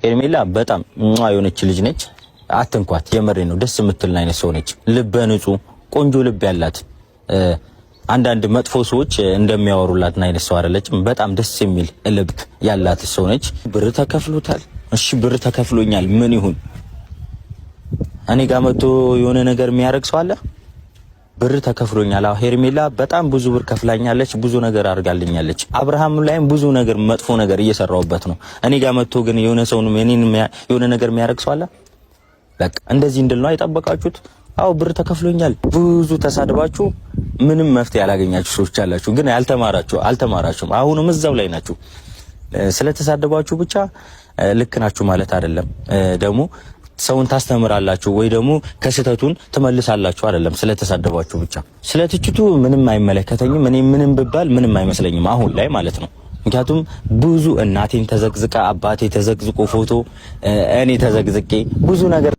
ሄርሜላ በጣም የሆነች ልጅ ነች። አትንኳት፣ የመሬ ነው። ደስ የምትል አይነት ሰው ነች። ልበ ንጹህ ቆንጆ ልብ ያላት። አንዳንድ መጥፎ ሰዎች እንደሚያወሩላት አይነት ሰው አይደለችም። በጣም ደስ የሚል ልብ ያላት ሰው ነች። ብር ተከፍሎታል። እሺ ብር ተከፍሎኛል፣ ምን ይሁን? እኔ ጋር መጥቶ የሆነ ነገር የሚያደርግ ሰው አለ? ብር ተከፍሎኛል። አዎ ሄርሜላ በጣም ብዙ ብር ከፍላኛለች፣ ብዙ ነገር አድርጋልኛለች። አብርሃም ላይም ብዙ ነገር መጥፎ ነገር እየሰራውበት ነው። እኔ ጋር መጥቶ ግን የሆነ ሰው ነው የሆነ ነገር የሚያደርግ ሰው አለ? በቃ እንደዚህ እንድል ነው አይጠበቃችሁት? አዎ ብር ተከፍሎኛል። ብዙ ተሳድባችሁ ምንም መፍትሄ ያላገኛችሁ ሰዎች አላችሁ፣ ግን አልተማራችሁም። አሁንም እዛው ላይ ናችሁ። ስለተሳደባችሁ ብቻ ልክ ናችሁ ማለት አይደለም። ደግሞ ሰውን ታስተምራላችሁ ወይ ደግሞ ከስተቱን ትመልሳላችሁ አይደለም። ስለተሳደባችሁ ብቻ ስለትችቱ ምንም አይመለከተኝም። እኔ ምንም ብባል ምንም አይመስለኝም አሁን ላይ ማለት ነው። ምክንያቱም ብዙ እናቴን ተዘግዝቃ አባቴ ተዘግዝቆ ፎቶ እኔ ተዘግዝቄ ብዙ ነገር